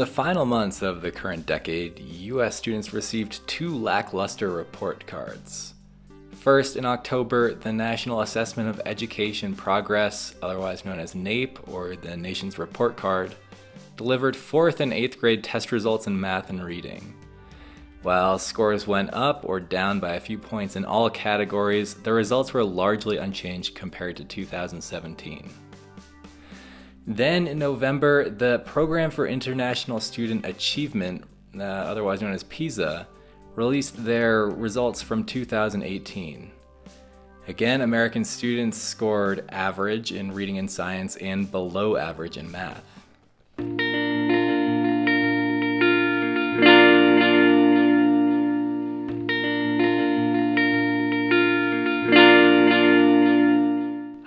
the final months of the current decade, U.S. students received 2 lackluster report cards. First, in October, the National Assessment of Education Progress, otherwise known as NAEP, or the Nation's Report Card, delivered 4th and 8th grade test results in math and reading. While scores went up or down by a few points in all categories, the results were largely unchanged compared to 2017. Then in November, the Program for International Student Achievement, otherwise known as PISA, released their results from 2018. Again, American students scored average in reading and science and below average in math.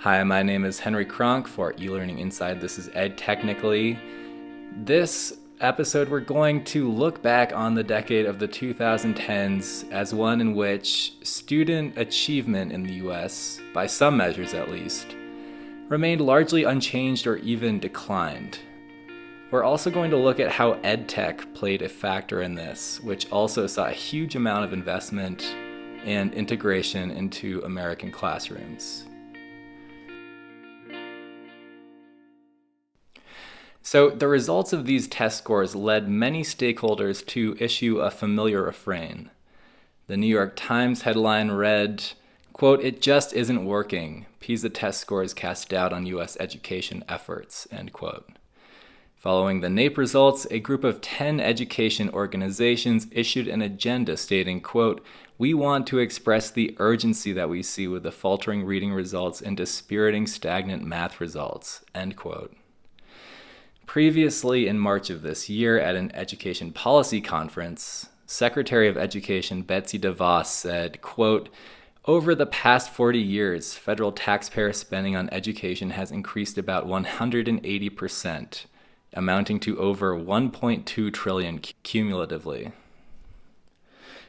Hi, my name is Henry Kronk for eLearning Inside. This is EdTechnically. This episode, we're going to look back on the decade of the 2010s as one in which student achievement in the US, by some measures at least, remained largely unchanged or even declined. We're also going to look at how EdTech played a factor in this, which also saw a huge amount of investment and integration into American classrooms. So the results of these test scores led many stakeholders to issue a familiar refrain. The New York Times headline read, quote, "It just isn't working. PISA test scores cast doubt on U.S. education efforts," end quote. Following the NAEP results, a group of 10 education organizations issued an agenda stating, quote, "We want to express the urgency that we see with the faltering reading results and dispiriting stagnant math results," end quote. Previously, in March of this year, at an education policy conference, Secretary of Education Betsy DeVos said, quote, "Over the past 40 years, federal taxpayer spending on education has increased about 180%, amounting to over $1.2 trillion cumulatively.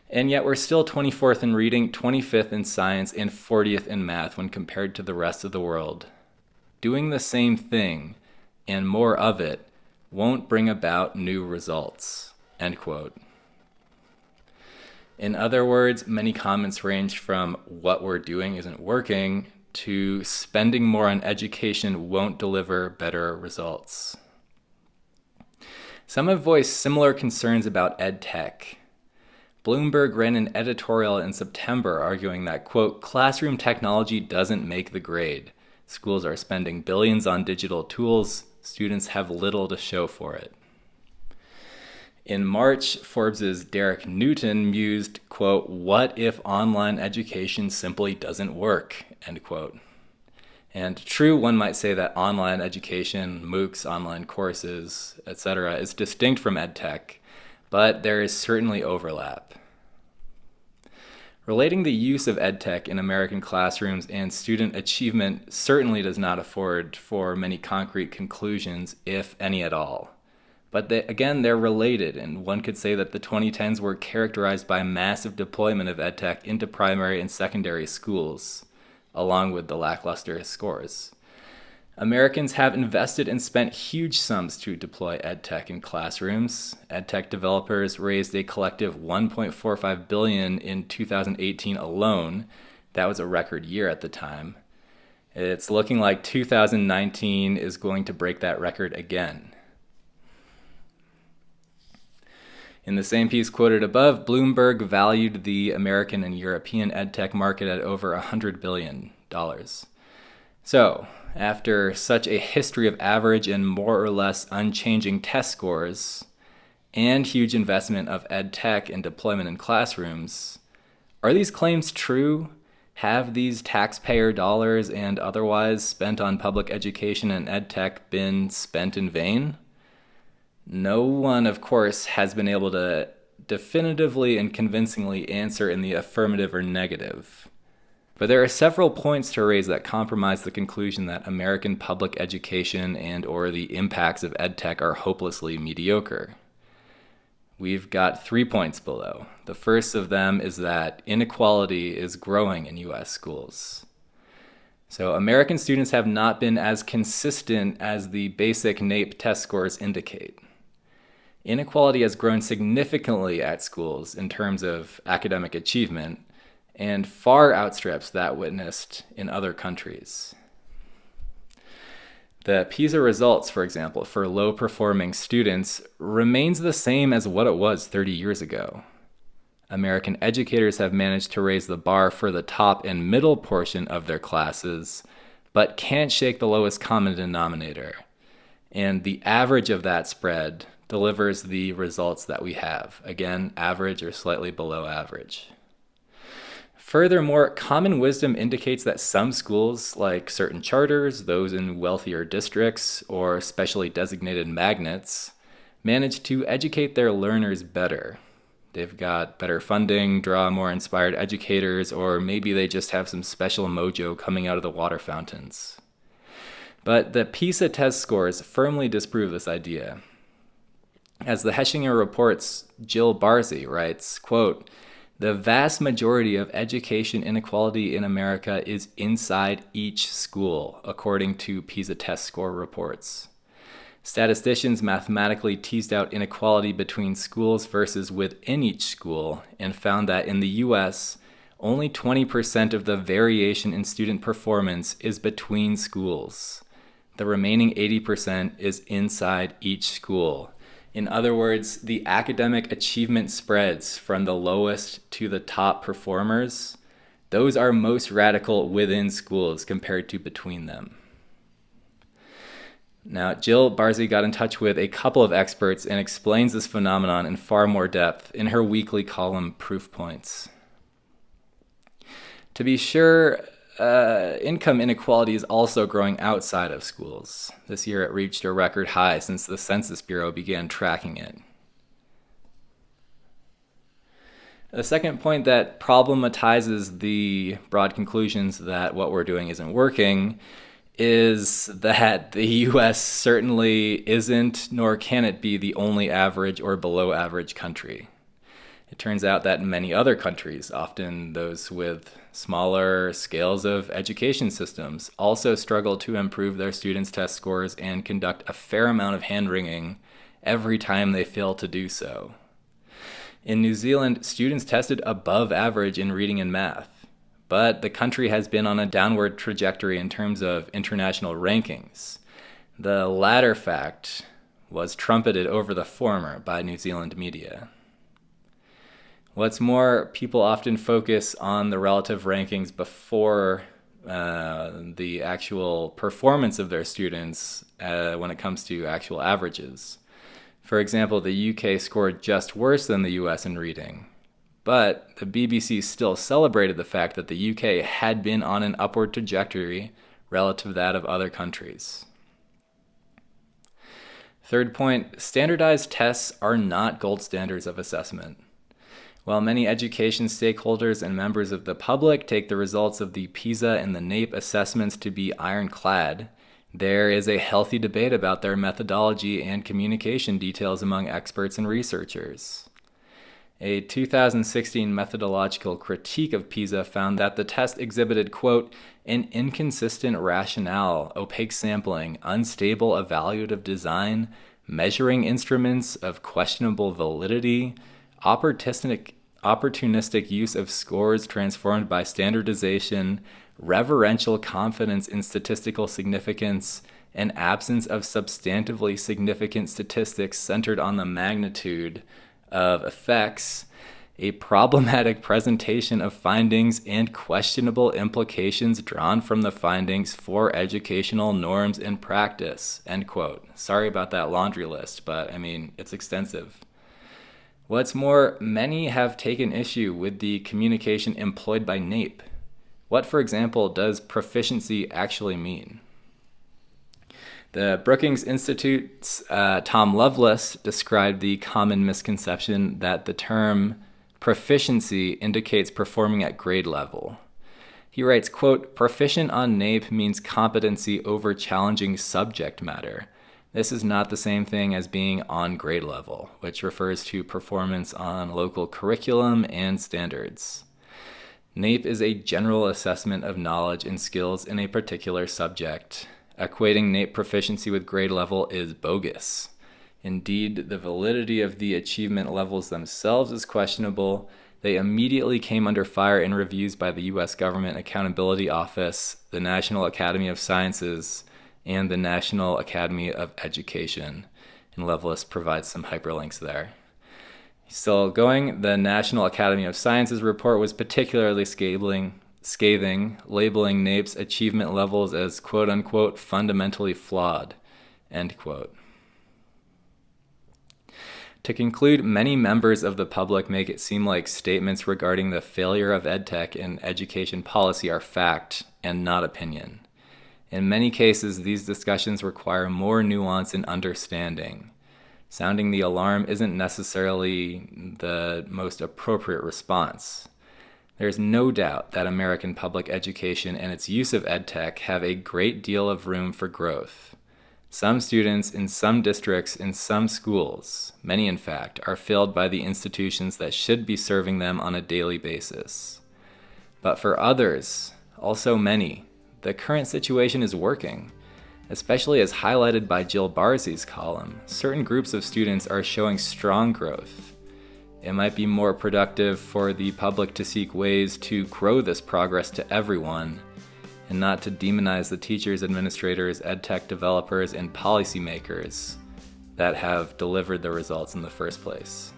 And yet we're still 24th in reading, 25th in science, and 40th in math when compared to the rest of the world. Doing the same thing, and more of it, won't bring about new results," end quote. In other words, many comments ranged from "what we're doing isn't working" to "spending more on education won't deliver better results." Some have voiced similar concerns about EdTech. Bloomberg ran an editorial in September arguing that, quote, "Classroom technology doesn't make the grade. Schools are spending billions on digital tools. Students have little to show for it." In March, Forbes' Derek Newton mused, quote, "What if online education simply doesn't work?" end quote. And true, one might say that online education, MOOCs, online courses, etc., is distinct from EdTech, but there is certainly overlap. Relating the use of EdTech in American classrooms and student achievement certainly does not afford for many concrete conclusions, if any at all. But they're related, and one could say that the 2010s were characterized by massive deployment of EdTech into primary and secondary schools, along with the lackluster scores. Americans have invested and spent huge sums to deploy EdTech in classrooms. EdTech developers raised a collective $1.45 billion in 2018 alone. That was a record year at the time. It's looking like 2019 is going to break that record again. In the same piece quoted above, Bloomberg valued the American and European EdTech market at over $100 billion. So, after such a history of average and more or less unchanging test scores, and huge investment of EdTech and deployment in classrooms, are these claims true? Have these taxpayer dollars and otherwise spent on public education and EdTech been spent in vain? No one, of course, has been able to definitively and convincingly answer in the affirmative or negative. But there are several points to raise that compromise the conclusion that American public education and/or the impacts of EdTech are hopelessly mediocre. We've got 3 points below. The first of them is that inequality is growing in U.S. schools. So American students have not been as consistent as the basic NAEP test scores indicate. Inequality has grown significantly at schools in terms of academic achievement and far outstrips that witnessed in other countries. The PISA results, for example, for low-performing students remains the same as what it was 30 years ago. American educators have managed to raise the bar for the top and middle portion of their classes, but can't shake the lowest common denominator. And the average of that spread delivers the results that we have. Again, average or slightly below average. Furthermore, common wisdom indicates that some schools, like certain charters, those in wealthier districts, or specially designated magnets, manage to educate their learners better. They've got better funding, draw more inspired educators, or maybe they just have some special mojo coming out of the water fountains. But the PISA test scores firmly disprove this idea. As the Heshinger report's Jill Barzy writes, quote, "The vast majority of education inequality in America is inside each school, according to PISA test score reports. Statisticians mathematically teased out inequality between schools versus within each school and found that in the US, only 20% of the variation in student performance is between schools. The remaining 80% is inside each school." In other words, the academic achievement spreads from the lowest to the top performers, those are most radical within schools compared to between them. Now, Jill Barzy got in touch with a couple of experts and explains this phenomenon in far more depth in her weekly column, Proof Points. To be sure, income inequality is also growing outside of schools. This year it reached a record high since the Census Bureau began tracking it. The second point that problematizes the broad conclusions that what we're doing isn't working is that the US certainly isn't, nor can it be, the only average or below average country. It turns out that many other countries, often those with smaller scales of education systems, also struggle to improve their students' test scores and conduct a fair amount of hand-wringing every time they fail to do so. In New Zealand, students tested above average in reading and math, but the country has been on a downward trajectory in terms of international rankings. The latter fact was trumpeted over the former by New Zealand media. What's more, people often focus on the relative rankings before the actual performance of their students when it comes to actual averages. For example, the UK scored just worse than the US in reading, but the BBC still celebrated the fact that the UK had been on an upward trajectory relative to that of other countries. Third point, standardized tests are not gold standards of assessment. While many education stakeholders and members of the public take the results of the PISA and the NAEP assessments to be ironclad, there is a healthy debate about their methodology and communication details among experts and researchers. A 2016 methodological critique of PISA found that the test exhibited, quote, "an inconsistent rationale, opaque sampling, unstable evaluative design, measuring instruments of questionable validity, opportunistic use of scores transformed by standardization, reverential confidence in statistical significance, and absence of substantively significant statistics centered on the magnitude of effects, a problematic presentation of findings and questionable implications drawn from the findings for educational norms and practice," end quote. Sorry about that laundry list, but I mean, it's extensive. What's more, many have taken issue with the communication employed by NAEP. What, for example, does proficiency actually mean? The Brookings Institute's Tom Lovelace described the common misconception that the term proficiency indicates performing at grade level. He writes, quote, "Proficient on NAEP means competency over challenging subject matter. This is not the same thing as being on grade level, which refers to performance on local curriculum and standards. NAEP is a general assessment of knowledge and skills in a particular subject. Equating NAEP proficiency with grade level is bogus. Indeed, the validity of the achievement levels themselves is questionable. They immediately came under fire in reviews by the U.S. Government Accountability Office, the National Academy of Sciences, and the National Academy of Education. And Levelist provides some hyperlinks there. Still going, the National Academy of Sciences report was particularly scathing, labeling NAEP's achievement levels as quote-unquote fundamentally flawed, end quote. To conclude, many members of the public make it seem like statements regarding the failure of EdTech and education policy are fact and not opinion. In many cases, these discussions require more nuance and understanding. Sounding the alarm isn't necessarily the most appropriate response. There's no doubt that American public education and its use of EdTech have a great deal of room for growth. Some students in some districts in some schools, many in fact, are failed by the institutions that should be serving them on a daily basis. But for others, also many, the current situation is working. Especially as highlighted by Jill Barzi's column, certain groups of students are showing strong growth. It might be more productive for the public to seek ways to grow this progress to everyone, and not to demonize the teachers, administrators, EdTech developers, and policymakers that have delivered the results in the first place.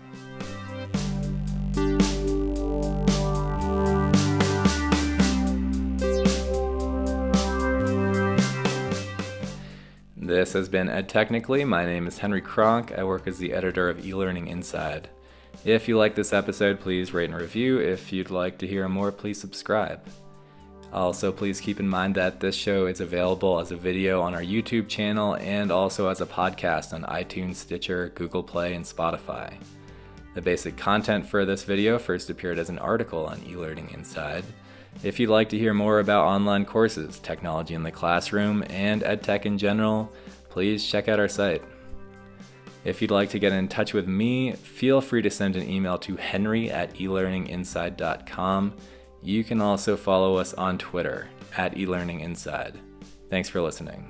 This has been EdTechnically. My name is Henry Kronk. I work as the editor of eLearning Inside. If you like this episode, please rate and review. If you'd like to hear more, please subscribe. Also, please keep in mind that this show is available as a video on our YouTube channel and also as a podcast on iTunes, Stitcher, Google Play, and Spotify. The basic content for this video first appeared as an article on eLearning Inside. If you'd like to hear more about online courses, technology in the classroom, and EdTech in general, please check out our site. If you'd like to get in touch with me, feel free to send an email to henry@elearninginside.com. You can also follow us on Twitter @eLearningInside. Thanks for listening.